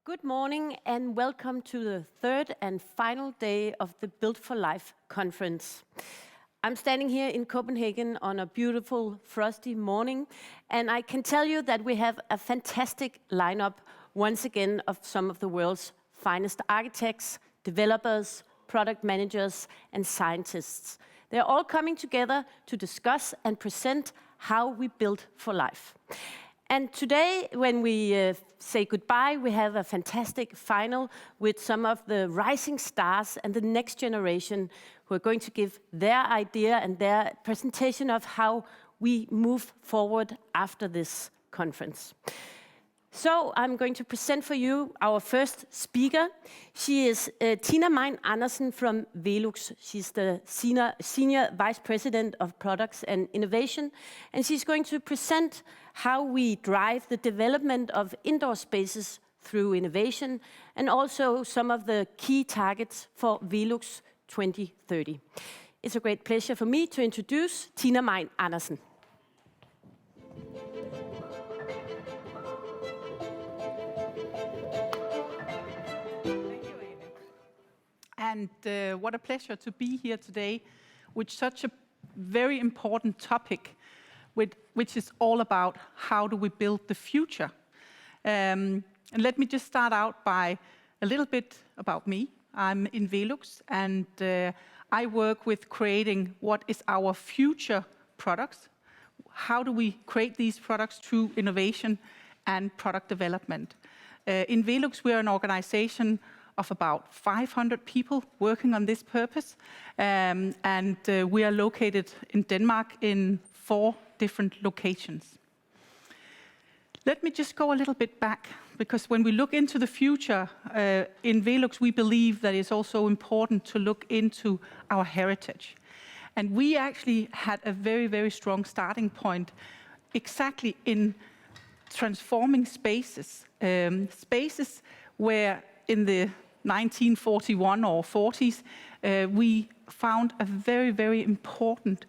Good morning and welcome to the third and final day of the Build for Life conference. I'm standing here in Copenhagen on a beautiful frosty morning, and I can tell you that we have a fantastic lineup once again of some of the world's finest architects, developers, product managers and scientists. They're all coming together to discuss and present how we build for life. And today, when we say goodbye, we have a fantastic final with some of the rising stars and the next generation who are going to give their idea and their presentation of how we move forward after this conference. So I'm going to present for you our first speaker. She is Tina Mayn from VELUX. She's the Senior Vice President of Products and Innovation, and she's going to present how we drive the development of indoor spaces through innovation and also some of the key targets for VELUX 2030. It's a great pleasure for me to introduce Tina Mayn. And what a pleasure to be here today with such a very important topic, which is all about how do we build the future. And let me just start out by a little bit about me. I'm in VELUX, and I work with creating what is our future products. How do we create these products through innovation and product development? In VELUX, we are an organization of about 500 people working on this purpose, and we are located in Denmark in 4 different locations. Let me just go a little bit back, because when we look into the future, in VELUX we believe that it's also important to look into our heritage. And we actually had a very, very strong starting point exactly in transforming spaces. Spaces where in the 1941 or 40s, we found a very, very important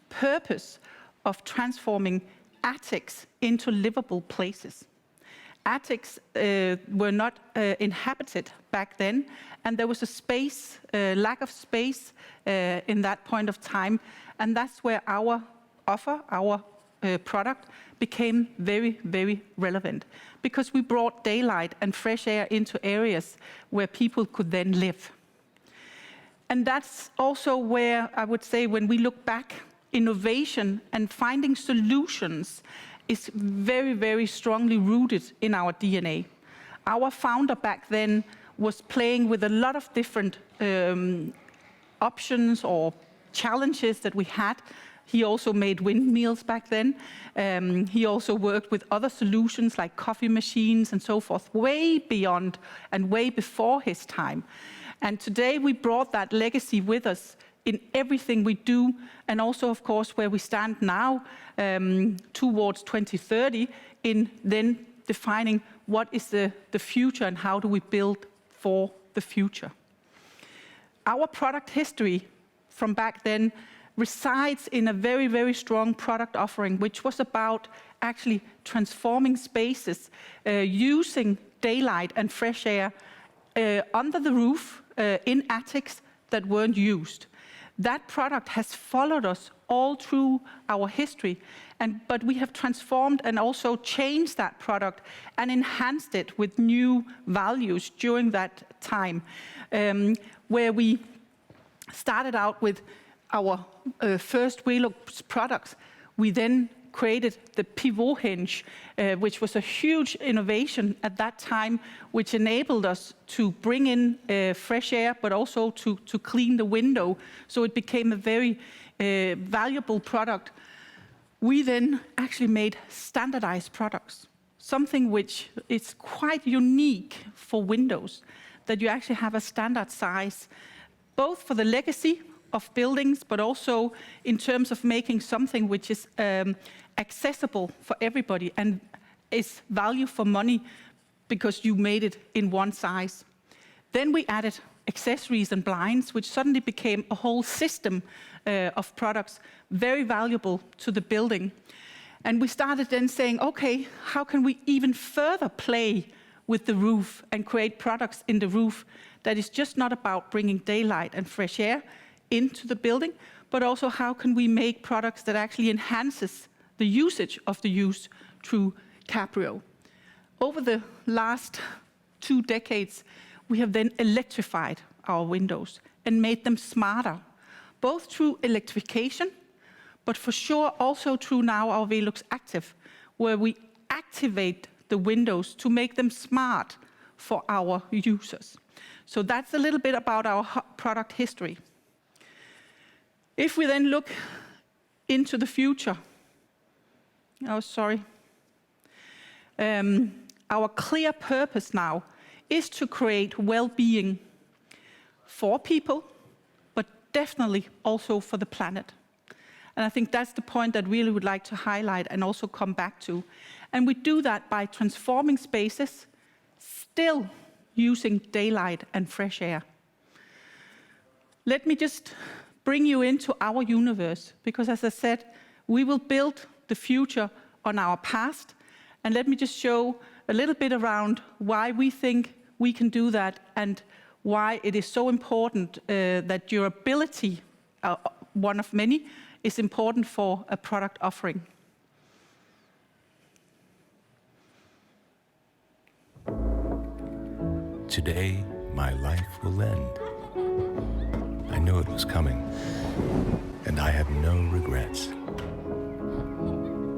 purpose of transforming attics into livable places. Attics were not inhabited back then, and there was a space, lack of space in that point of time, and that's where our offer, our product became very, very relevant, because we brought daylight and fresh air into areas where people could then live. And that's also where I would say, when we look back, innovation and finding solutions is very, very strongly rooted in our DNA. Our founder back then was playing with a lot of different options or challenges that we had. He also made windmills back then. He also worked with other solutions like coffee machines and so forth, way beyond and way before his time. And today we brought that legacy with us in everything we do, and also, of course, where we stand now towards 2030 in then defining what is the future and how do we build for the future. Our product history from back then resides in a very, very strong product offering, which was about actually transforming spaces, using daylight and fresh air under the roof in attics that weren't used. That product has followed us all through our history, but we have transformed and also changed that product and enhanced it with new values during that time, where we started out with our first VELUX products. We then created the pivot hinge, which was a huge innovation at that time, which enabled us to bring in fresh air, but also to clean the window. So it became a very valuable product. We then actually made standardized products, something which is quite unique for windows, that you actually have a standard size, both for the legacy of buildings, but also in terms of making something which is accessible for everybody and is value for money because you made it in one size. Then we added accessories and blinds, which suddenly became a whole system of products, very valuable to the building. And we started then saying, okay, how can we even further play with the roof and create products in the roof that is just not about bringing daylight and fresh air into the building, but also how can we make products that actually enhances the usage of the use through Cabrio. Over the last 2 decades, we have then electrified our windows and made them smarter, both through electrification, but for sure also through now our VELUX Active, where we activate the windows to make them smart for our users. So that's a little bit about our product history. If we then look into the future, our clear purpose now is to create well-being for people, but definitely also for the planet. And I think that's the point that we really would like to highlight and also come back to. And we do that by transforming spaces, still using daylight and fresh air. Let me just bring you into our universe, because as I said, we will build the future on our past. And let me just show a little bit around why we think we can do that and why it is so important that durability, one of many, is important for a product offering. Today, my life will end. I knew it was coming, and I have no regrets.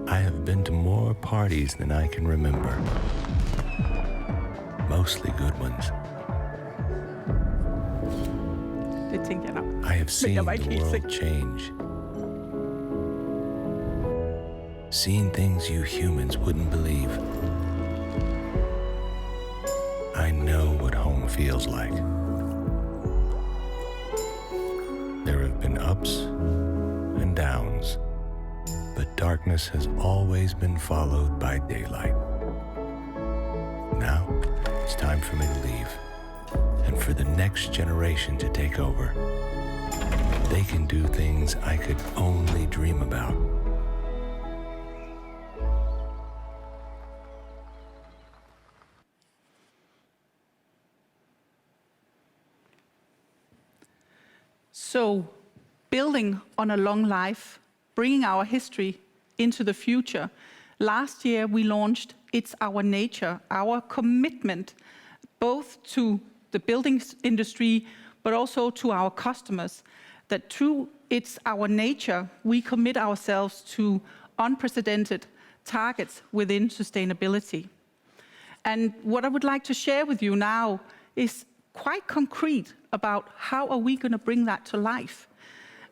I have been to more parties than I can remember, mostly good ones. I have seen the world change, seen things you humans wouldn't believe. I know what home feels like. There have been ups and downs, but darkness has always been followed by daylight. Now, it's time for me to leave, and for the next generation to take over. They can do things I could only dream about. So, building on a long life, bringing our history into the future. Last year we launched It's Our Nature, our commitment both to the building industry but also to our customers, that through It's Our Nature we commit ourselves to unprecedented targets within sustainability. And what I would like to share with you now is quite concrete about how are we going to bring that to life.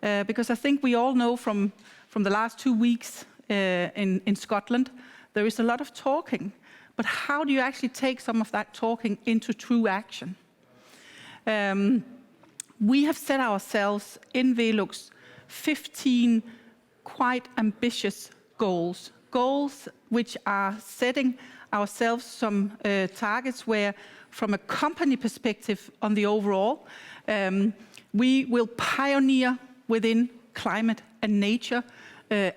Because I think we all know from the last 2 weeks in Scotland, there is a lot of talking. But how do you actually take some of that talking into true action? We have set ourselves in VELUX 15 quite ambitious goals. Goals which are setting ourselves some targets where, from a company perspective on the overall, we will pioneer within climate and nature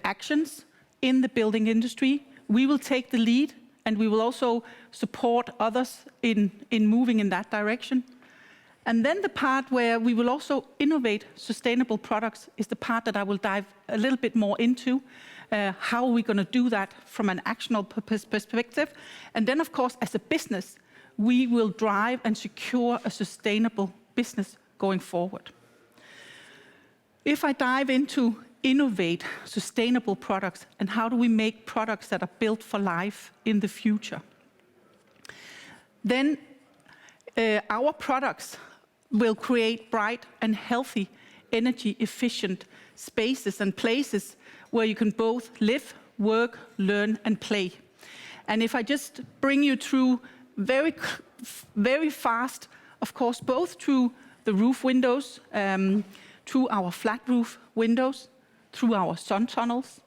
actions in the building industry. We will take the lead, and we will also support others in moving in that direction. And then the part where we will also innovate sustainable products is the part that I will dive a little bit more into. How are we going to do that from an actionable perspective? And then, of course, as a business, we will drive and secure a sustainable business going forward. If I dive into innovate sustainable products and how do we make products that are built for life in the future, then our products will create bright and healthy, energy-efficient spaces and places where you can both live, work, learn, and play. And if I just bring you through very fast, of course, both through the roof windows, through our flat roof windows, through our sun tunnels.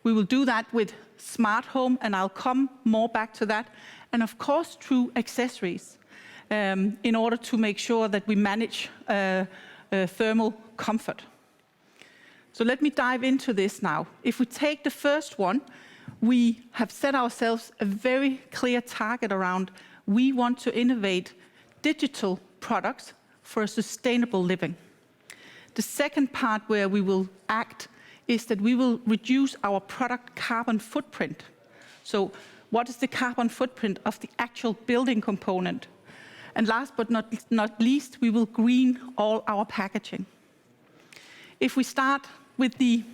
We will do that with smart home, and I'll come more back to that. And of course, through accessories, in order to make sure that we manage thermal comfort. So let me dive into this now. If we take the first one, we have set ourselves a very clear target around we want to innovate digital products for a sustainable living. The second part where we will act is that we will reduce our product carbon footprint. So what is the carbon footprint of the actual building component? And last but not least, we will green all our packaging. If we start with the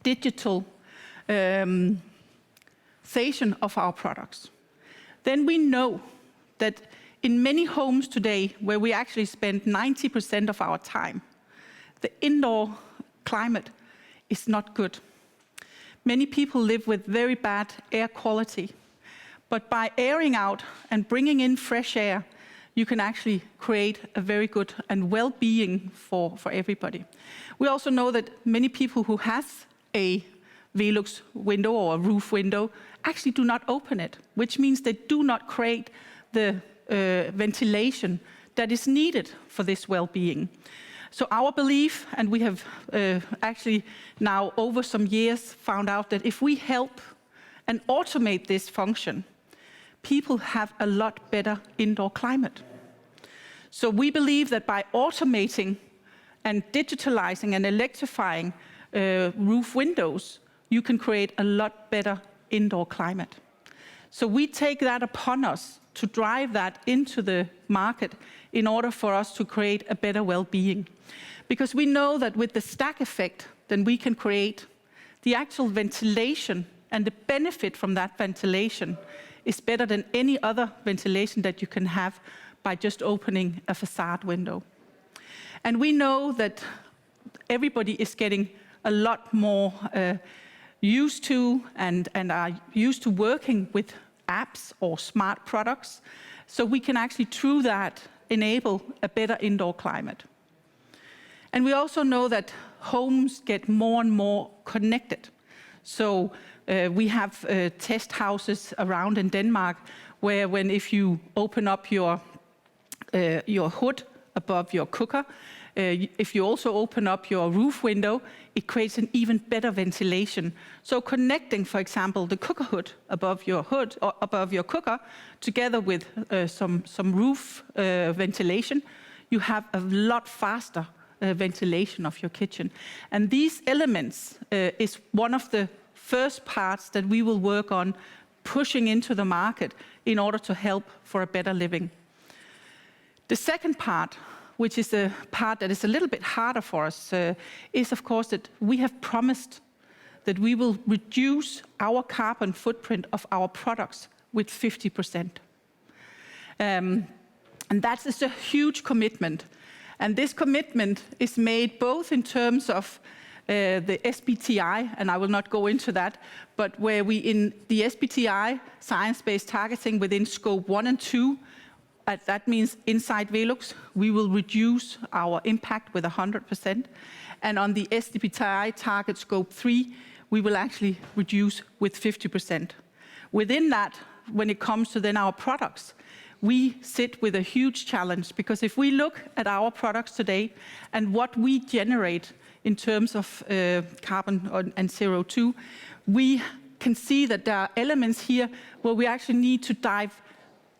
digitalization of our products, then we know that in many homes today, where we actually spend 90% of our time, the indoor climate is not good. Many people live with very bad air quality, but by airing out and bringing in fresh air, you can actually create a very good and well-being for everybody. We also know that many people who have a VELUX window or a roof window actually do not open it, which means they do not create the ventilation that is needed for this well-being. So our belief, and we have actually now over some years found out that if we help and automate this function, people have a lot better indoor climate. So we believe that by automating and digitalizing and electrifying roof windows, you can create a lot better indoor climate. So we take that upon us to drive that into the market in order for us to create a better well-being. Because we know that with the stack effect, then we can create the actual ventilation, and the benefit from that ventilation is better than any other ventilation that you can have by just opening a facade window. And we know that everybody is getting a lot more used to and are used to working with apps or smart products, so we can actually, through that, enable a better indoor climate. And we also know that homes get more and more connected. So we have test houses around in Denmark where if you open up your hood above your cooker, if you also open up your roof window, it creates an even better ventilation. So connecting, for example, the cooker hood above your cooker, together with some roof ventilation, you have a lot faster ventilation of your kitchen. And these elements is one of the first parts that we will work on pushing into the market in order to help for a better living. The second part, which is the part that is a little bit harder for us, is of course that we have promised that we will reduce our carbon footprint of our products with 50%. And that is a huge commitment. And this commitment is made both in terms of the SBTi, and I will not go into that, but where we in the SBTi, science-based targeting within scope 1 and 2, that means inside VELUX, we will reduce our impact with 100%. And on the SBTi target scope 3, we will actually reduce with 50%. Within that, when it comes to then our products, we sit with a huge challenge, because if we look at our products today and what we generate in terms of carbon and CO2, we can see that there are elements here where we actually need to dive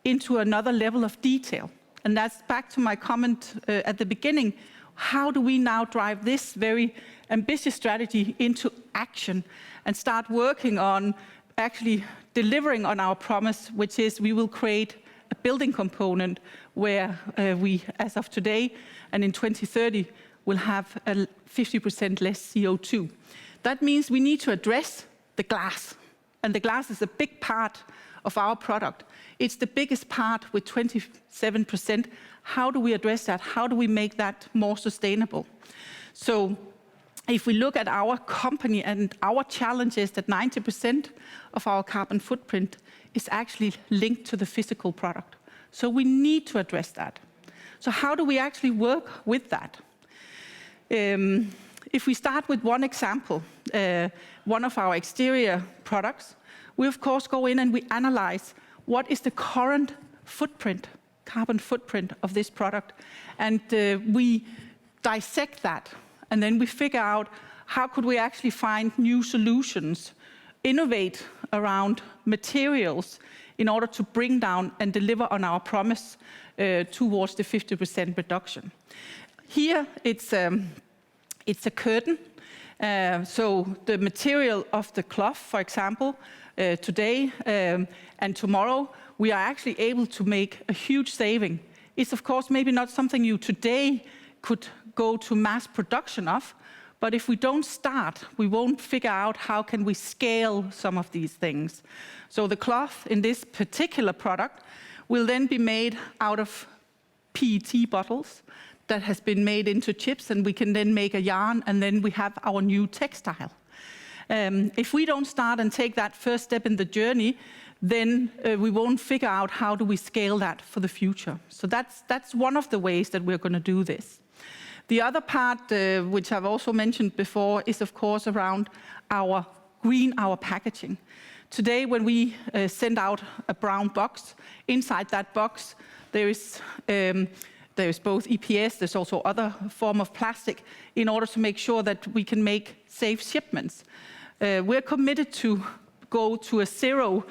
into another level of detail. And that's back to my comment at the beginning. How do we now drive this very ambitious strategy into action and start working on actually delivering on our promise, which is we will create a building component where we, as of today and in 2030, will have a 50% less CO2. That means we need to address the glass. And the glass is a big part of our product. It's the biggest part with 27%. How do we address that? How do we make that more sustainable? So if we look at our company and our challenges, that 90% of our carbon footprint is actually linked to the physical product. So we need to address that. So how do we actually work with that? If we start with one example, one of our exterior products, we of course go in and we analyze what is the current footprint, carbon footprint of this product, and we dissect that, and then we figure out how could we actually find new solutions innovate around materials in order to bring down and deliver on our promise towards the 50% reduction. Here, it's a curtain. So the material of the cloth, for example, today and tomorrow, we are actually able to make a huge saving. It's of course maybe not something you today could go to mass production of, but if we don't start, we won't figure out how can we scale some of these things. So the cloth in this particular product will then be made out of PET bottles that has been made into chips, and we can then make a yarn, and then we have our new textile. If we don't start and take that first step in the journey, then we won't figure out how do we scale that for the future. So that's one of the ways that we're going to do this. The other part, which I've also mentioned before, is of course around our packaging. Today, when we send out a brown box, inside that box there is both EPS, there's also other form of plastic, in order to make sure that we can make safe shipments. We're committed to go to a zero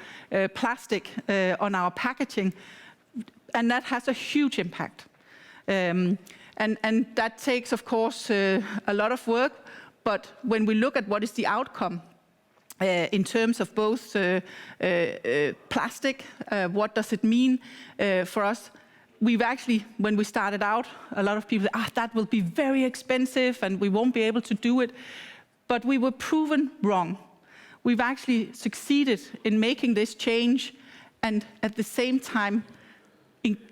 plastic on our packaging, and that has a huge impact. And that takes, of course, a lot of work, but when we look at what is the outcome in terms of both plastic, what does it mean for us? We've actually, when we started out, a lot of people said, that will be very expensive and we won't be able to do it. But we were proven wrong. We've actually succeeded in making this change and at the same time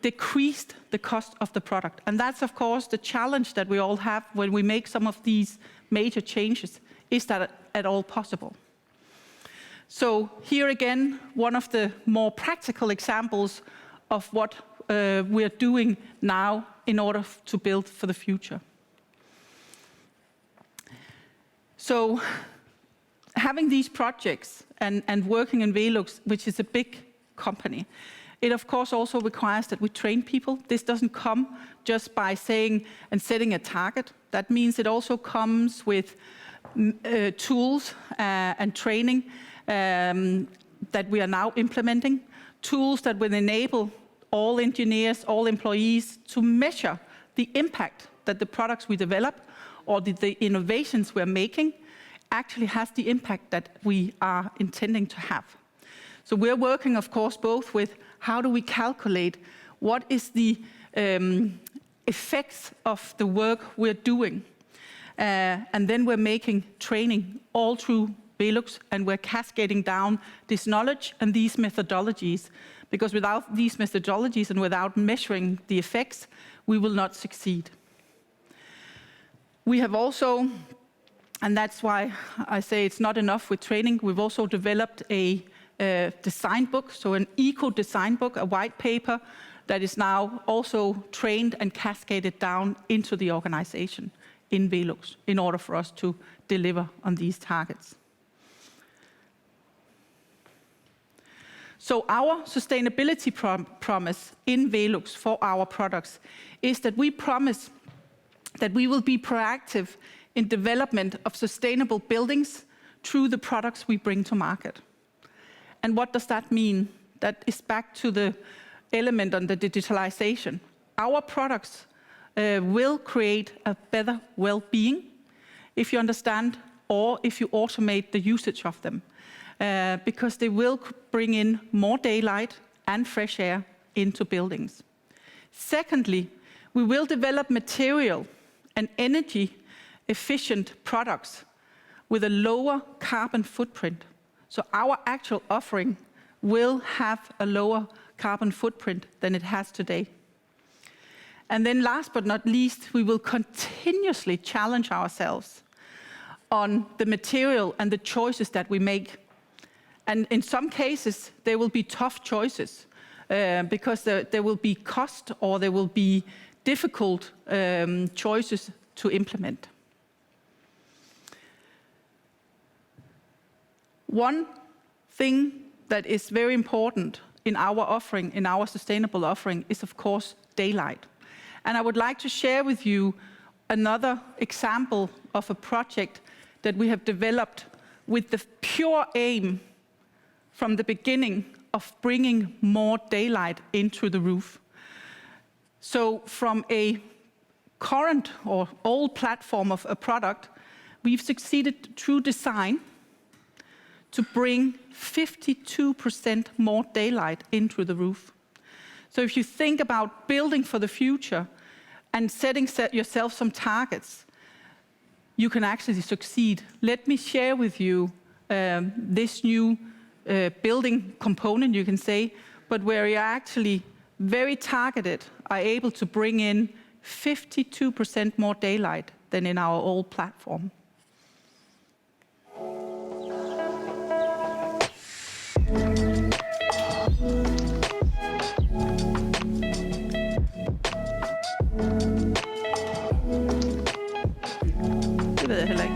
decreased the cost of the product. And that's, of course, the challenge that we all have when we make some of these major changes. Is that at all possible? So here again, one of the more practical examples of what we're doing now in order to build for the future. So having these projects and working in VELUX, which is a big company, it of course also requires that we train people. This doesn't come just by saying and setting a target. That means it also comes with tools and training that we are now implementing, tools that will enable all engineers, all employees to measure the impact that the products we develop or the innovations we're making actually has the impact that we are intending to have. So we're working, of course, both with how do we calculate what is the effects of the work we're doing. And then we're making training all through VELUX, and we're cascading down this knowledge and these methodologies, because without these methodologies and without measuring the effects, we will not succeed. We have also, and that's why I say it's not enough with training, we've also developed a design book, so an eco-design book, a white paper that is now also trained and cascaded down into the organization in VELUX in order for us to deliver on these targets. So our sustainability promise in VELUX for our products is that we promise that we will be proactive in development of sustainable buildings through the products we bring to market. And what does that mean? That is back to the element on the digitalization. Our products will create a better well-being if you understand or if you automate the usage of them. Because they will bring in more daylight and fresh air into buildings. Secondly, we will develop material and energy-efficient products with a lower carbon footprint. So our actual offering will have a lower carbon footprint than it has today. And then last but not least, we will continuously challenge ourselves on the material and the choices that we make. And in some cases, there will be tough choices because there will be cost or there will be difficult choices to implement. One thing that is very important in our offering, in our sustainable offering, is of course daylight. And I would like to share with you another example of a project that we have developed with the pure aim from the beginning of bringing more daylight into the roof. So from a current or old platform of a product, we've succeeded through design to bring 52% more daylight into the roof. So if you think about building for the future and setting yourself some targets, you can actually succeed. Let me share with you this new building component, you can say, but where you're actually very targeted, are able to bring in 52% more daylight than in our old platform. Det ved jeg heller ikke.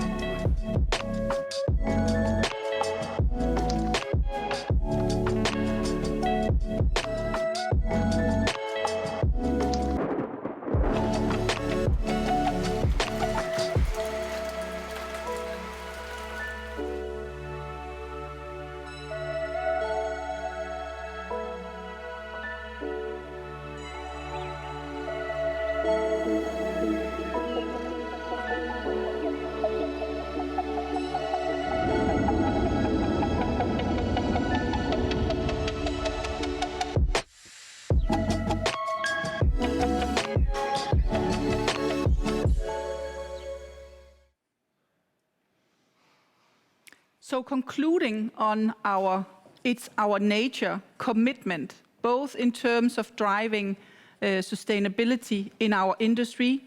So concluding on it's our nature commitment, both in terms of driving sustainability in our industry,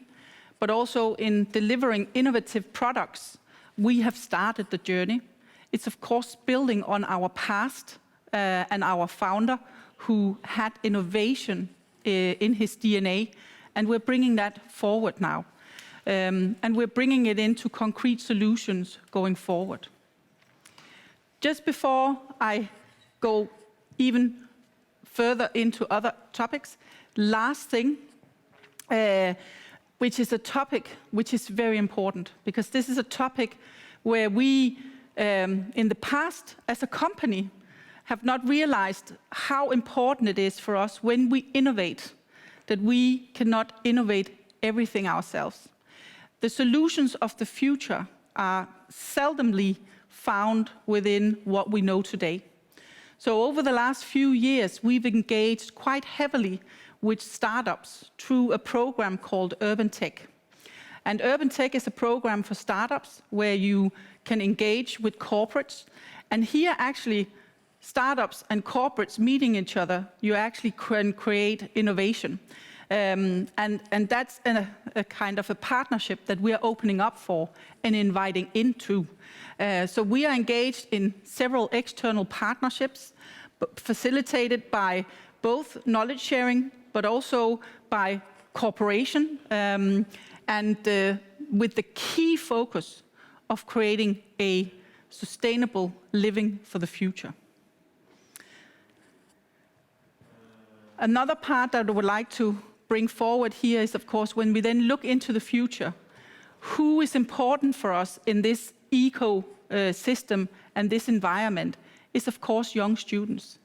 but also in delivering innovative products, we have started the journey. It's of course building on our past and our founder who had innovation in his DNA, and we're bringing that forward now. And we're bringing it into concrete solutions going forward. Just before I go even further into other topics, last thing, which is a topic which is very important, because this is a topic where we, in the past, as a company, have not realized how important it is for us when we innovate, that we cannot innovate everything ourselves. The solutions of the future are seldomly found within what we know today. So over the last few years, we've engaged quite heavily with startups through a program called urbantech. And urbantech is a program for startups where you can engage with corporates. And here actually, startups and corporates meeting each other, you actually can create innovation. And that's a kind of a partnership that we are opening up for and inviting into. So we are engaged in several external partnerships, facilitated by both knowledge sharing, but also by cooperation, and with the key focus of creating a sustainable living for the future. Another part that I would like to bring forward here is, of course, when we then look into the future, who is important for us in this ecosystem and this environment is, of course, young students.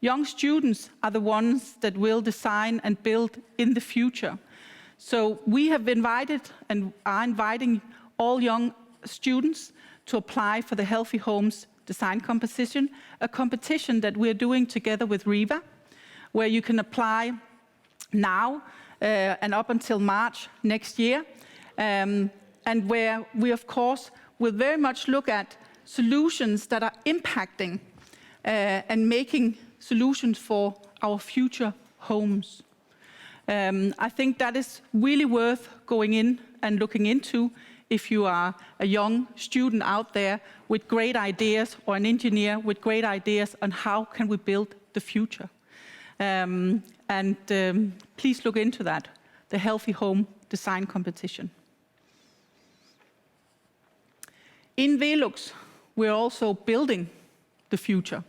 Young students are the ones that will design and build in the future. So we have invited and are inviting all young students to apply for the Healthy Homes Design Competition, a competition that we're doing together with RIVA, where you can apply now and up until March next year, and where we, of course, will very much look at solutions that are impacting and making solutions for our future homes. I think that is really worth going in and looking into if you are a young student out there with great ideas, or an engineer with great ideas on how can we build the future. Please look into that, the Healthy Home Design Competition. In VELUX, we're also building the future,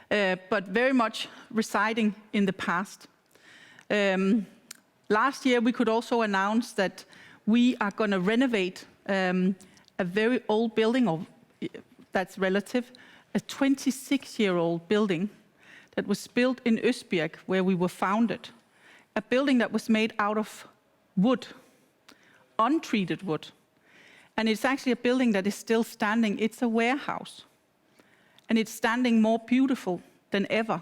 but very much residing in the past. Last year, we could also announce that we are going to renovate a very old building, or that's relative, a 26-year-old building that was built in Østbirk, where we were founded. A building that was made out of wood, untreated wood. And it's actually a building that is still standing. It's a warehouse. And it's standing more beautiful than ever.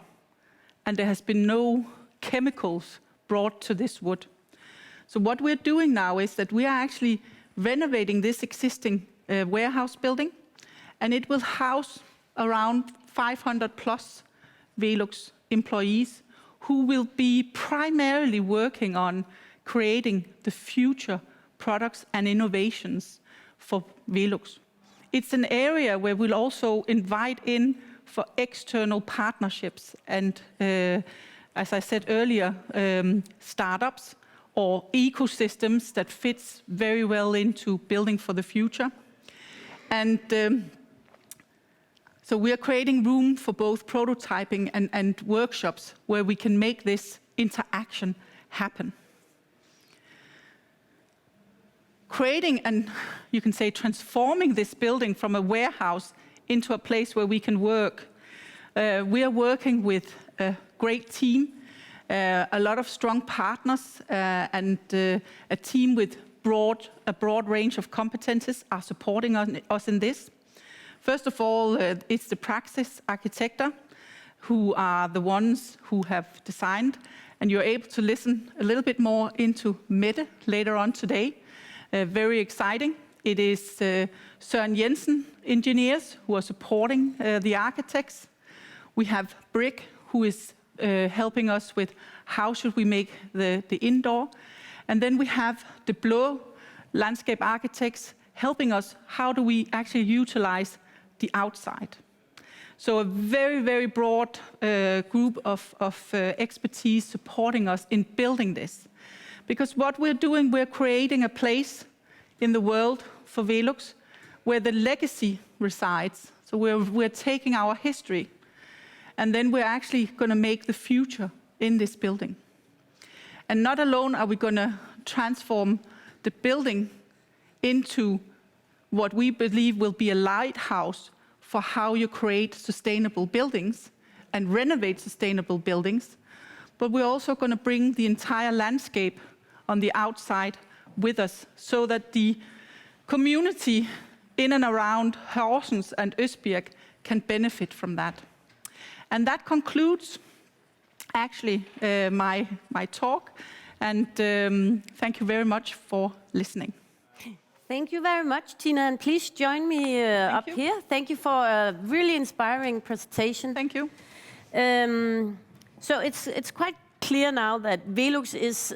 And there has been no chemicals brought to this wood. So what we're doing now is that we are actually renovating this existing warehouse building, and it will house around 500 plus VELUX employees who will be primarily working on creating the future products and innovations for VELUX. It's an area where we'll also invite in for external partnerships and, as I said earlier, startups or ecosystems that fits very well into building for the future. And so we are creating room for both prototyping and workshops where we can make this interaction happen. Creating and, you can say, transforming this building from a warehouse into a place where we can work. We are working with a great team, a lot of strong partners, and a team with a broad range of competences are supporting us in this. First of all, it's the praxis architects who are the ones who have designed, and you're able to listen a little bit more into Mette later on today. Very exciting. It is Søren Jensen engineers who are supporting the architects. We have Brick, who is helping us with how should we make the indoor. And then we have the Blå landscape architects helping us how do we actually utilize the outside. So a very, very broad group of expertise supporting us in building this. Because what we're doing, we're creating a place in the world for VELUX where the legacy resides. So we're taking our history, and then we're actually going to make the future in this building. And not alone are we going to transform the building into what we believe will be a lighthouse for how you create sustainable buildings and renovate sustainable buildings, but we're also going to bring the entire landscape on the outside with us so that the community in and around Horsens and Østbirk can benefit from that. And that concludes actually my talk, and thank you very much for listening. Thank you very much, Tina, and please join me up here. Thank you for a really inspiring presentation. Thank you. So it's quite clear now that VELUX is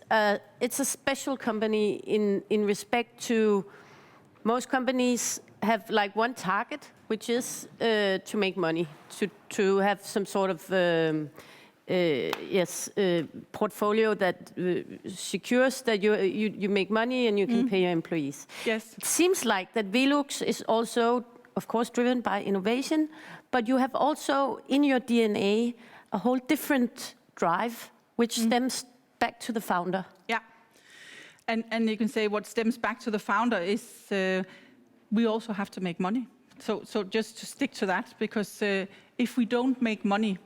it's a special company in respect to most companies have like one target, which is to make money, to have some sort of portfolio that secures that you make money and you can pay your employees. Yes. It seems like that VELUX is also, of course, driven by innovation, but you have also in your DNA a whole different drive, which stems back to the founder. Yeah, and you can say what stems back to the founder is we also have to make money. So just to stick to that, because if we don't make money,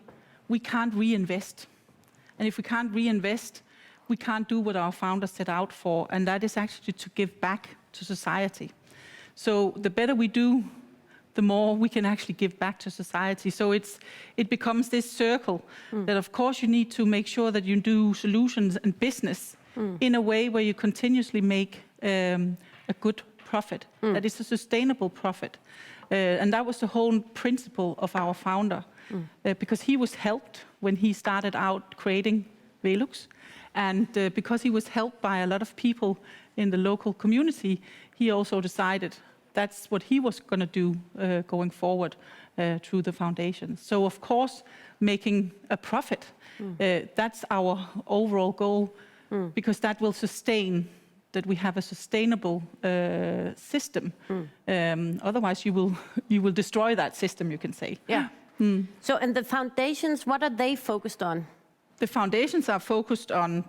we can't reinvest. And if we can't reinvest, we can't do what our founder set out for, and that is actually to give back to society. So the better we do, the more we can actually give back to society. So it becomes this circle that, of course, you need to make sure that you do solutions and business in a way where you continuously make a good profit, that is a sustainable profit. And that was the whole principle of our founder, because he was helped when he started out creating VELUX. And because he was helped by a lot of people in the local community, he also decided that's what he was going to do going forward through the foundation. So, of course, making a profit, that's our overall goal, because that will sustain that we have a sustainable system. Otherwise, you will destroy that system, you can say. Yeah. So, and the foundations, what are they focused on? The foundations are focused on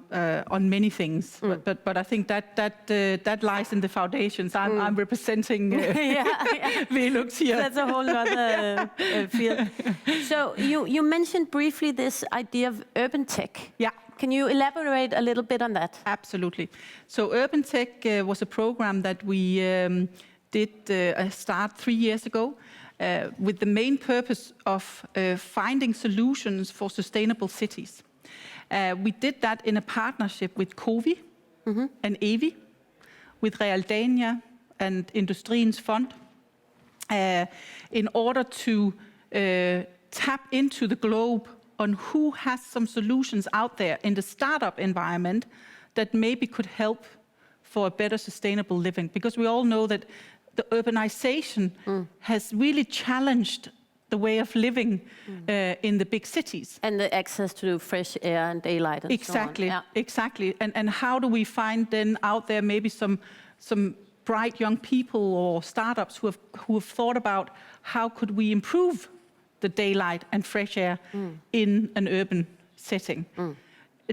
many things, but I think that lies in the foundations. I'm representing VELUX here. That's a whole other field. So you mentioned briefly this idea of urbantech. Yeah. Can you elaborate a little bit on that? Absolutely. So urbantech was a program that we did start 3 years ago with the main purpose of finding solutions for sustainable cities. We did that in a partnership with COVI and EVI, with Realdania and Industriens Fond, in order to tap into the globe on who has some solutions out there in the startup environment that maybe could help for a better sustainable living. Because we all know that the urbanization has really challenged the way of living in the big cities. And the access to fresh air and daylight and exactly, so on. Yeah. Exactly. And how do we find then out there maybe some bright young people or startups who have thought about how could we improve the daylight and fresh air in an urban setting.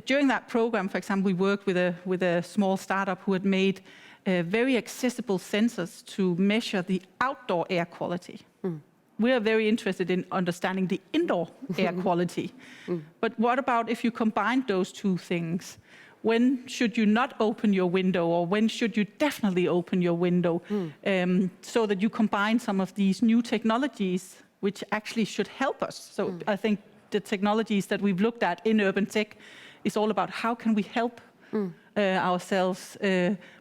During that program, for example, we worked with a small startup who had made very accessible sensors to measure the outdoor air quality. We are very interested in understanding the indoor air quality. But what about if you combine those two things? When should you not open your window, or when should you definitely open your window, so that you combine some of these new technologies which actually should help us? So I think the technologies that we've looked at in urbantech is all about how can we help ourselves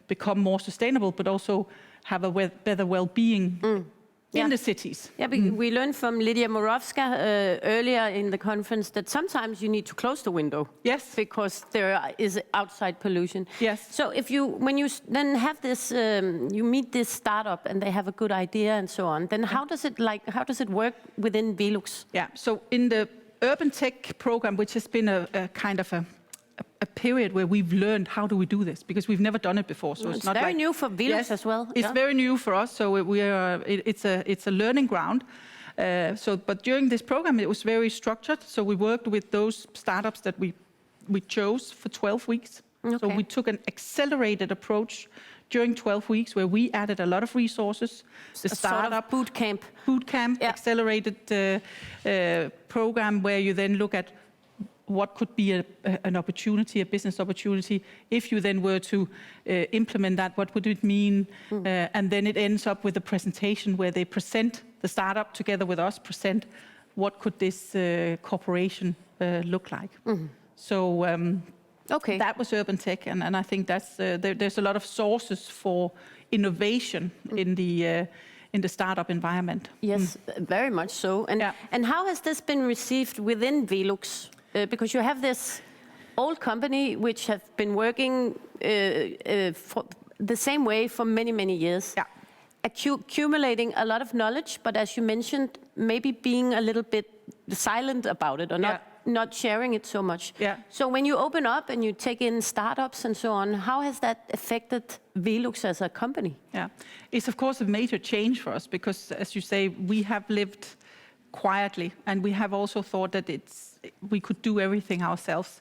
become more sustainable, but also have a better well-being in the cities. Yeah, we learned from Lydia Morovska earlier in the conference that sometimes you need to close the window. Yes. Because there is outside pollution. Yes. So when you then have this, you meet this startup and they have a good idea and so on, then how does it work within VELUX? Yeah, so in the urbantech program, which has been a kind of a period where we've learned how do we do this, because we've never done it before. So it's not very like, new for VELUX as well. It's very new for us, so it's a learning ground. But during this program, it was very structured. So we worked with those startups that we chose for 12 weeks. Okay. So we took an accelerated approach during 12 weeks where we added a lot of resources. The startup sort of boot camp, accelerated program where you then look at what could be an opportunity, a business opportunity. If you then were to implement that, what would it mean? And then it ends up with a presentation where they present, the startup together with us, present what could this corporation look like. So that was urbantech, and I think that's there's a lot of sources for innovation in the startup environment. Yes, very much so. And how has this been received within VELUX? Because you have this old company which have been working for the same way for many, many years, accumulating a lot of knowledge, but as you mentioned, maybe being a little bit silent about it, or not sharing it so much. So when you open up and you take in startups and so on, how has that affected VELUX as a company? Yeah, it's of course a major change for us, because as you say, we have lived quietly, and we have also thought that we could do everything ourselves.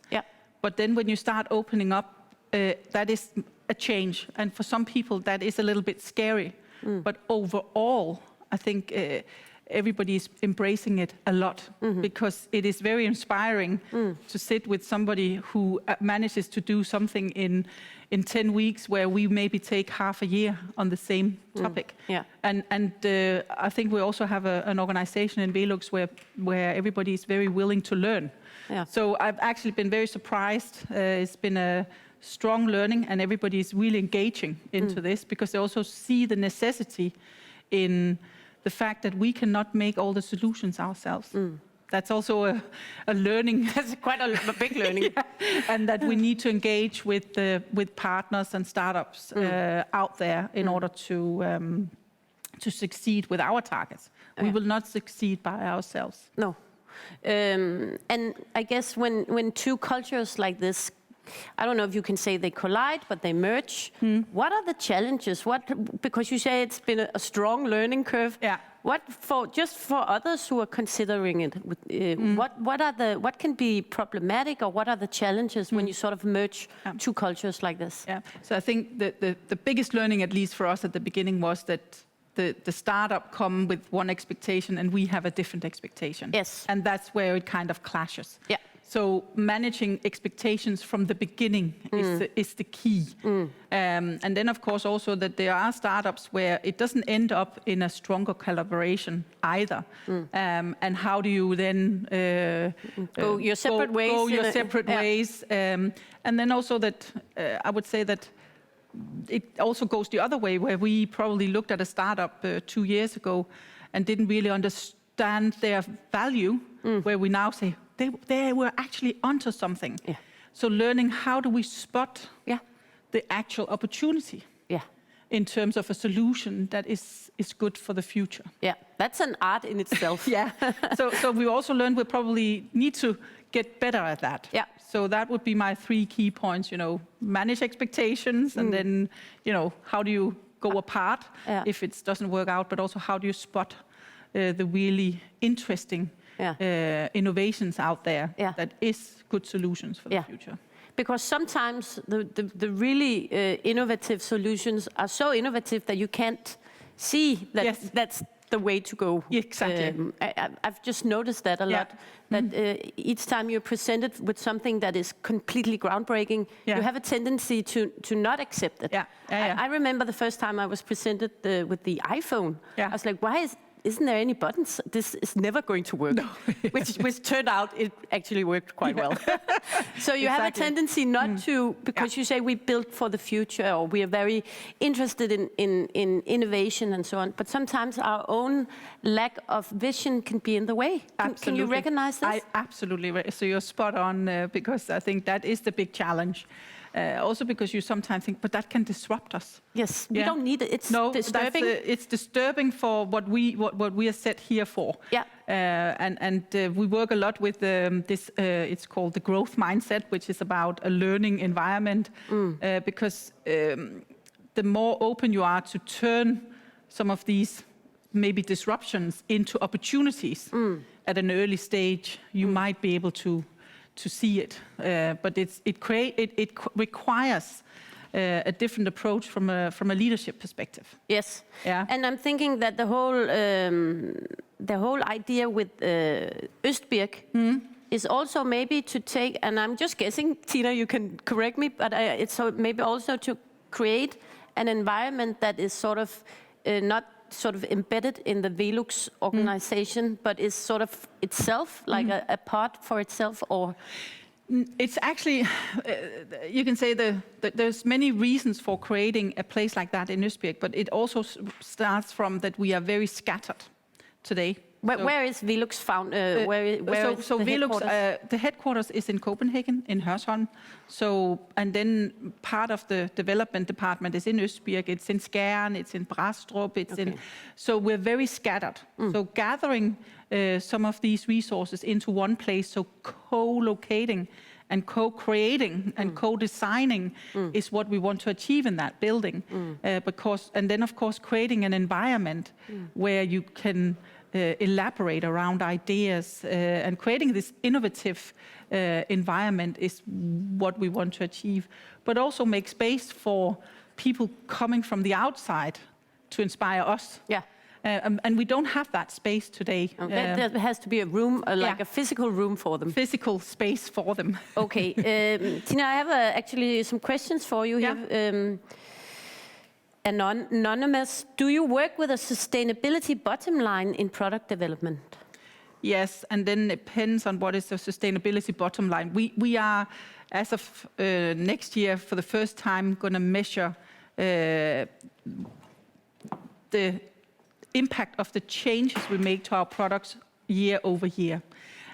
But then when you start opening up, that is a change, and for some people that is a little bit scary. But overall, I think everybody is embracing it a lot, because it is very inspiring to sit with somebody who manages to do something in 10 weeks where we maybe take half a year on the same topic. And I think we also have an organization in VELUX where everybody is very willing to learn. So I've actually been very surprised. It's been a strong learning, and everybody is really engaging into this, because they also see the necessity in the fact that we cannot make all the solutions ourselves. That's also a learning. That's quite a big learning. And that we need to engage with partners and startups out there in order to succeed with our targets. We will not succeed by ourselves. No. And I guess when two cultures like this, I don't know if you can say they collide, but they merge. What are the challenges? Because you say it's been a strong learning curve. Just for others who are considering it, what can be problematic, or what are the challenges when you sort of merge two cultures like this? Yeah. So I think the biggest learning, at least for us at the beginning, was that the startup come with one expectation and we have a different expectation. Yes. And that's where it kind of clashes. Yeah. So managing expectations from the beginning is the key. And then, of course, also that there are startups where it doesn't end up in a stronger collaboration either. And how do you then go your separate ways? Go your separate ways. And then also that I would say that it also goes the other way, where we probably looked at a startup 2 years ago and didn't really understand their value, where we now say, they were actually onto something. Yeah. So learning how do we spot the actual opportunity in terms of a solution that is good for the future. Yeah, that's an art in itself. Yeah. So we also learned we probably need to get better at that. Yeah. So that would be my 3 key points, manage expectations, and then, how do you go apart if it doesn't work out, but also how do you spot the really interesting innovations out there that is good solutions for the future. Because sometimes the really innovative solutions are so innovative that you can't see that that's the way to go. Exactly. I've just noticed that a lot. That each time you're presented with something that is completely groundbreaking, you have a tendency to not accept it. I remember the first time I was presented with the iPhone. I was like, isn't there any buttons? This is never going to work. No. which turned out it actually worked quite well. So you have a tendency not to, because you say we build for the future, or we are very interested in innovation and so on. But sometimes our own lack of vision can be in the way. Can you recognize this? Absolutely. So you're spot on, because I think that is the big challenge. Also because you sometimes think, but that can disrupt us. Yes, we don't need it. It's disturbing. It's disturbing for what we are set here for. Yeah. And we work a lot with this. It's called the growth mindset, which is about a learning environment. Because the more open you are to turn some of these maybe disruptions into opportunities at an early stage, you might be able to see it, but it requires a different approach from a leadership perspective. Yes, and I'm thinking that the whole idea with Østbirk is also maybe to take, and I'm just guessing, Tina, you can correct me, but it's maybe also to create an environment that is sort of not sort of embedded in the VELUX organization, but is sort of itself, like a part for itself, or? It's actually, you can say there's many reasons for creating a place like that in Østbirk, but it also starts from that we are very scattered today. Where is VELUX found? Where is the VELUX, headquarters? the headquarters is in Copenhagen, in Hørsholm. And then part of the development department is in Østbirk. It's in Skjern, it's in Brastrup, so we're very scattered. So gathering some of these resources into one place, so co-locating and co-creating and co-designing is what we want to achieve in that building. And then, of course, creating an environment where you can elaborate around ideas, and creating this innovative environment is what we want to achieve, but also make space for people coming from the outside to inspire us. Yeah. And we don't have that space today. There has to be a room, like a physical room for them. Physical space for them. Okay. Tina, I have actually some questions for you here. Anonymous, do you work with a sustainability bottom line in product development? Yes, and then it depends on what is the sustainability bottom line. We are, as of next year, for the first time, going to measure the impact of the changes we make to our products year over year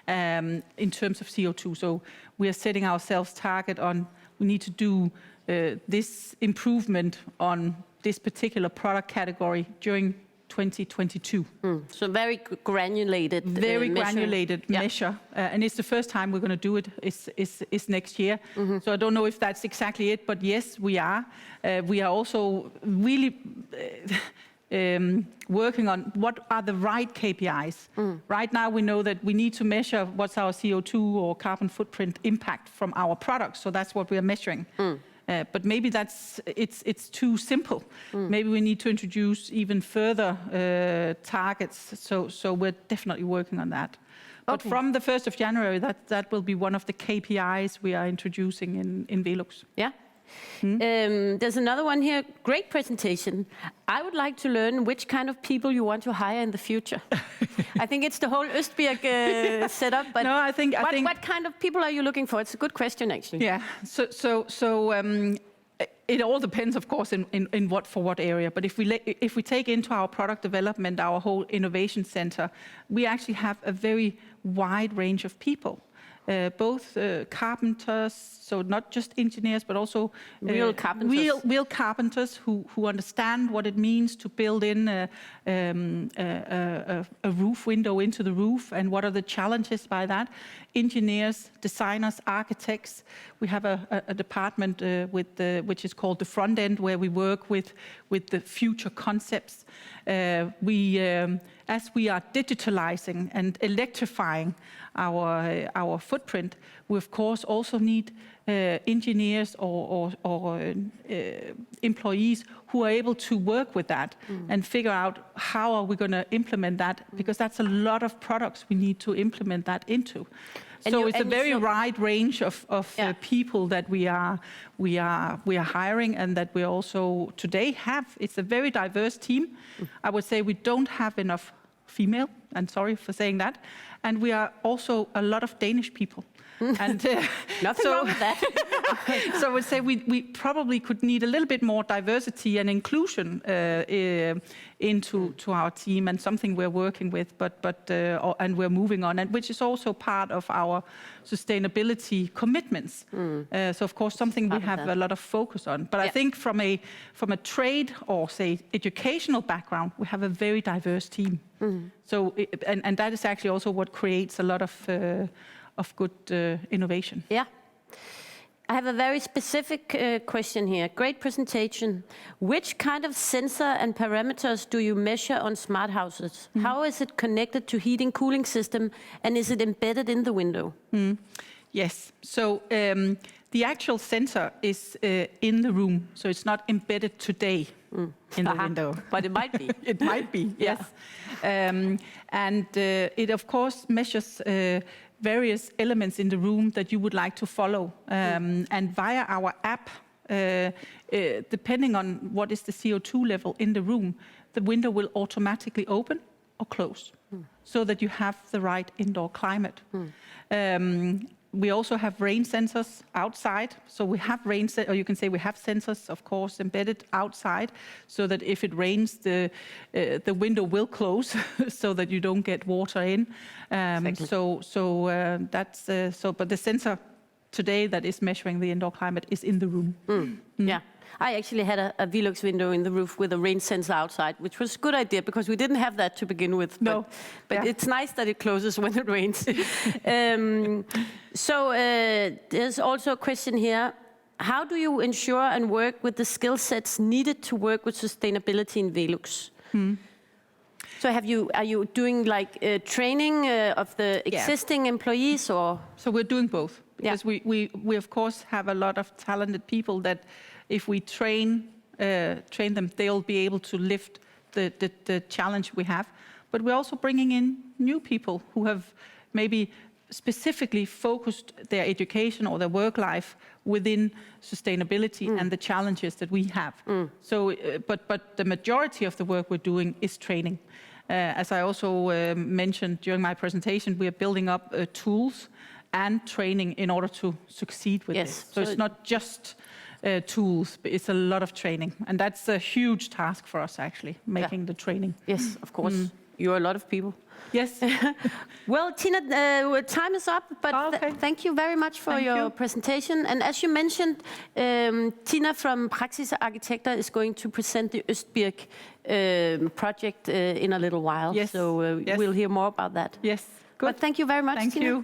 in terms of CO2. So we are setting ourselves target on, we need to do this improvement on this particular product category during 2022. So very granulated measure. And it's the first time we're going to do it is next year. So I don't know if that's exactly it, but yes, we are. We are also really working on what are the right KPIs. Right now we know that we need to measure what's our CO2 or carbon footprint impact from our products, so that's what we are measuring. But maybe it's too simple. Maybe we need to introduce even further targets, so we're definitely working on that. But from the 1st of January, that will be one of the KPIs we are introducing in VELUX. Yeah. There's another one here. Great presentation. I would like to learn which kind of people you want to hire in the future. I think it's the whole Østbirk setup. But no, I think what kind of people are you looking for? It's a good question, actually. Yeah. So it all depends, of course, in what area. But if we take into our product development, our whole innovation center, we actually have a very wide range of people. Both carpenters, so not just engineers, but also real carpenters. Real carpenters who understand what it means to build in a roof window into the roof and what are the challenges by that. Engineers, designers, architects. We have a department which is called the front end, where we work with the future concepts. As we are digitalizing and electrifying our footprint, we of course also need engineers or employees who are able to work with that and figure out how are we going to implement that, because that's a lot of products we need to implement that into. So it's a very wide range of people that we are hiring, and that we also today have. It's a very diverse team. I would say we don't have enough female, and sorry for saying that, and we are also a lot of Danish people. And nothing wrong with that. So I would say we probably could need a little bit more diversity and inclusion into our team, and something we're working with, and we're moving on, and which is also part of our sustainability commitments. So of course something we have a lot of focus on. But I think from a trade or say educational background, we have a very diverse team. So and that is actually also what creates a lot of good innovation. Yeah. I have a very specific question here. Great presentation. Which kind of sensor and parameters do you measure on smart houses? How is it connected to heating, cooling system, and is it embedded in the window? Yes. So the actual sensor is in the room, so it's not embedded today in the window. But it might be. It might be, yes. And it of course measures various elements in the room that you would like to follow. And via our app, depending on what is the CO2 level in the room, the window will automatically open or close, so that you have the right indoor climate. We also have rain sensors outside, so we have or you can say we have sensors, of course, embedded outside, so that if it rains, the window will close, so that you don't get water in. Exactly. But the sensor today that is measuring the indoor climate is in the room. Yeah. I actually had a VELUX window in the roof with a rain sensor outside, which was a good idea because we didn't have that to begin with. No. But it's nice that it closes when it rains. So there's also a question here. How do you ensure and work with the skill sets needed to work with sustainability in VELUX? So are you doing like training of the existing employees, or? So we're doing both. Because we of course have a lot of talented people that if we train them, they'll be able to lift the challenge we have. But we're also bringing in new people who have maybe specifically focused their education or their work life within sustainability and the challenges that we have. So, but the majority of the work we're doing is training. As I also mentioned during my presentation, we are building up tools and training in order to succeed with this. So it's not just tools, but it's a lot of training. And that's a huge task for us, actually, making the training. Yes, of course. You're a lot of people. Yes. Well, Tina, time is up, but thank you very much for your presentation. And as you mentioned, Tina from Praxis Arkitekter is going to present the Østbirk project in a little while. Yes. So we'll hear more about that. Yes. Good. But thank you very much, Tina. Thank you.